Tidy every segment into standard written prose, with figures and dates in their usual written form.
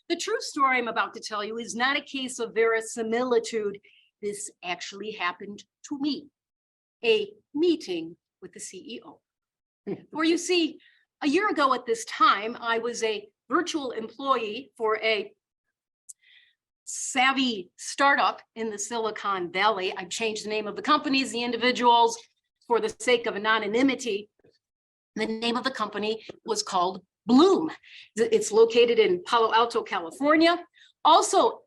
The true story I'm about to tell you is not a case of verisimilitude. This actually happened to me. A meeting with the CEO. For you see, a year ago at this time, I was a virtual employee for a savvy startup in the Silicon Valley. I've changed the name of the companies, the individuals, for the sake of anonymity. The name of the company was called Bloom. It's located in Palo Alto, California. Also,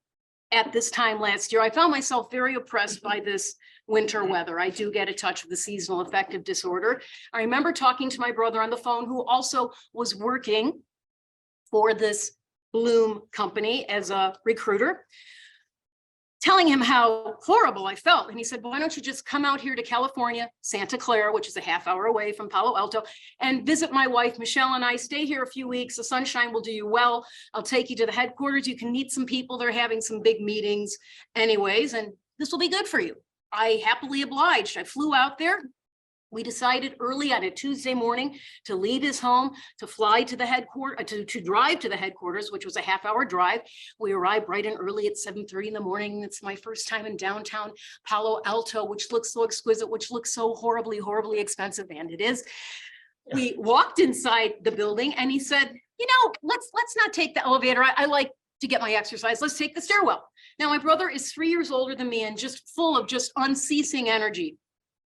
at this time last year, I found myself very oppressed by this winter weather. I do get a touch of the seasonal affective disorder. I remember talking to my brother on the phone, who also was working for this Bloom company as a recruiter, telling him how horrible I felt. And he said, why don't you just come out here to California, Santa Clara, which is a half hour away from Palo Alto, and visit my wife, Michelle, and I. Stay here a few weeks. The sunshine will do you well. I'll take you to the headquarters. You can meet some people. They're having some big meetings anyways, and this will be good for you. I happily obliged. I flew out there. We decided early on a Tuesday morning to leave his home, to fly to the headquarters, to drive to the headquarters, which was a half-hour drive. We arrived bright and early at 7:30 in the morning. It's my first time in downtown Palo Alto, which looks so exquisite, which looks so horribly, horribly expensive, and it is. We walked inside the building, and he said, you know, let's not take the elevator. I like to get my exercise. Let's take the stairwell. Now, my brother is 3 years older than me and just full of just unceasing energy.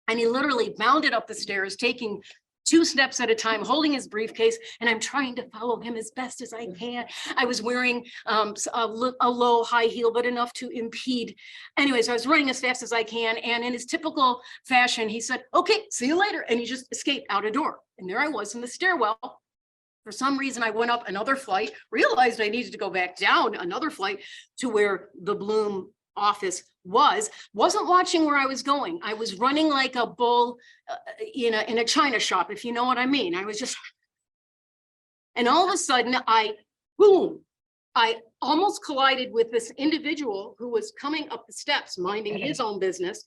And he literally bounded up the stairs, taking 2 steps at a time, holding his briefcase, and I'm trying to follow him as best as I can. I was wearing a low high heel, but enough to impede. Anyways, I was running as fast as I can, and in his typical fashion, he said, okay, see you later, and he just escaped out a door. And there I was in the stairwell. For some reason, I went up another flight, realized I needed to go back down another flight to where the Bloom office wasn't watching where I was going. I was running like a bull in a china shop, if you know what I mean. I was just, and all of a sudden boom, I almost collided with this individual who was coming up the steps, minding his own business.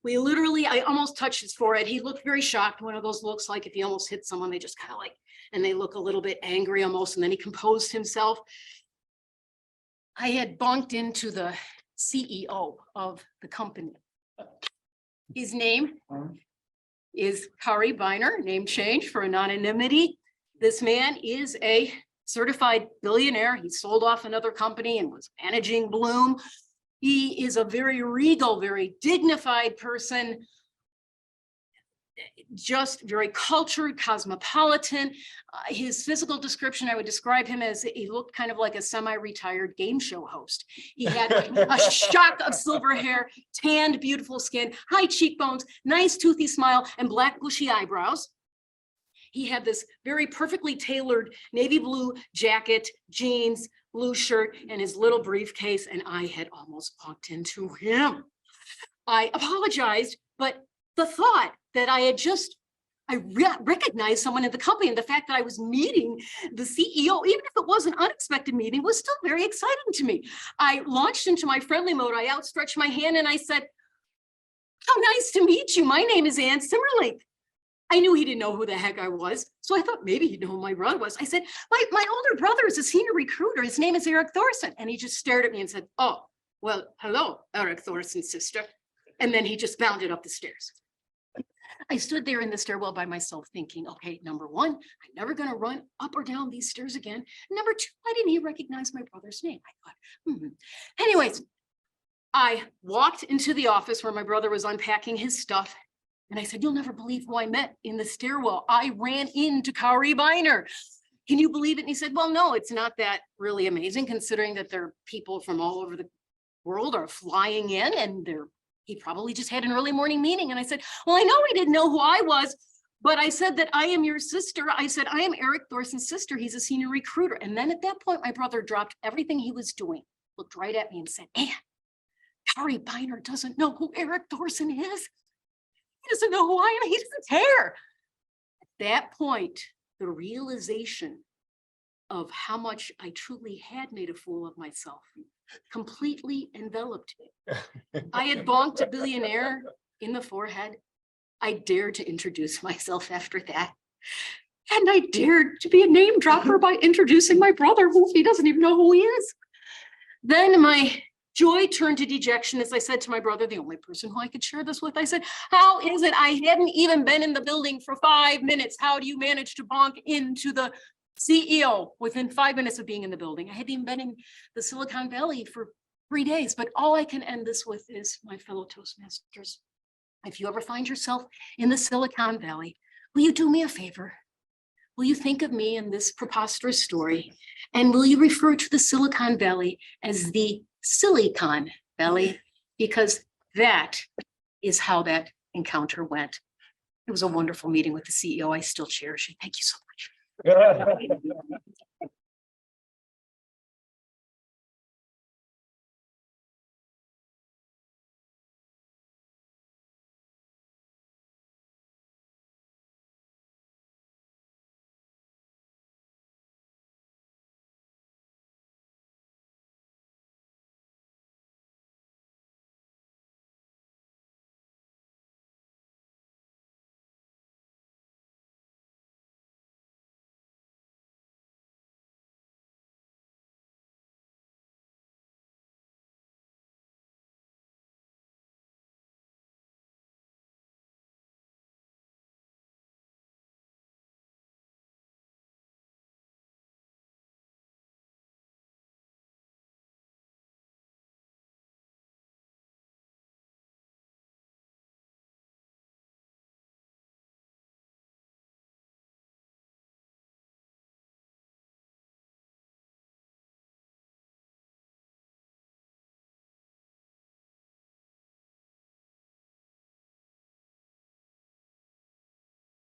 I almost touched his forehead. He looked very shocked. One of those looks like if you almost hit someone, they just kind of like, and they look a little bit angry almost, and then he composed himself. I had bumped into the CEO of the company. His name is Kari Biner, name change for anonymity. This man is a certified billionaire. He sold off another company and was managing Bloom. He is a very regal, very dignified person, just very cultured, cosmopolitan. His physical description, I would describe him as he looked kind of like a semi-retired game show host. He had a shock of silver hair, tanned, beautiful skin, high cheekbones, nice toothy smile, and black bushy eyebrows. He had this very perfectly tailored navy blue jacket, jeans, blue shirt, and his little briefcase, and I had almost bumped into him. I apologized, but the thought that I recognized someone in the company, and the fact that I was meeting the CEO, even if it was an unexpected meeting, was still very exciting to me. I launched into my friendly mode. I outstretched my hand and I said, how nice to meet you. My name is Ann Amert. I knew he didn't know who the heck I was, so I thought maybe he'd know who my brother was. I said, my older brother is a senior recruiter. His name is Eric Thorson. And he just stared at me and said, oh, well, hello, Eric Thorson's sister. And then he just bounded up the stairs. I stood there in the stairwell by myself thinking, okay, number one, I'm never going to run up or down these stairs again. Number two, why didn't he recognize my brother's name? I thought, Anyways, I walked into the office where my brother was unpacking his stuff. And I said, you'll never believe who I met in the stairwell. I ran into Kari Biner. Can you believe it? And he said, well, no, it's not that really amazing, considering that there are people from all over the world are flying in, and he probably just had an early morning meeting. And I said, well, I know he didn't know who I was, but I said that I am your sister. I said, I am Eric Thorson's sister. He's a senior recruiter. And then at that point, my brother dropped everything he was doing, looked right at me and said, Ann, Kari Biner doesn't know who Eric Thorson is. He doesn't know who I am. He doesn't care. At that point, the realization of how much I truly had made a fool of myself completely enveloped me. I had bonked a billionaire in the forehead. I dared to introduce myself after that. And I dared to be a name dropper by introducing my brother, who he doesn't even know who he is. Then my joy turned to dejection as I said to my brother, the only person who I could share this with, I said, how is it I hadn't even been in the building for 5 minutes? How do you manage to bonk into the CEO within 5 minutes of being in the building? I hadn't even been in the Silicon Valley for 3 days, but all I can end this with is, my fellow Toastmasters, if you ever find yourself in the Silicon Valley, will you do me a favor? Will you think of me in this preposterous story? And will you refer to the Silicon Valley as the Silicon Valley? Because that is how that encounter went. It was a wonderful meeting with the CEO. I still cherish it. Thank you so much.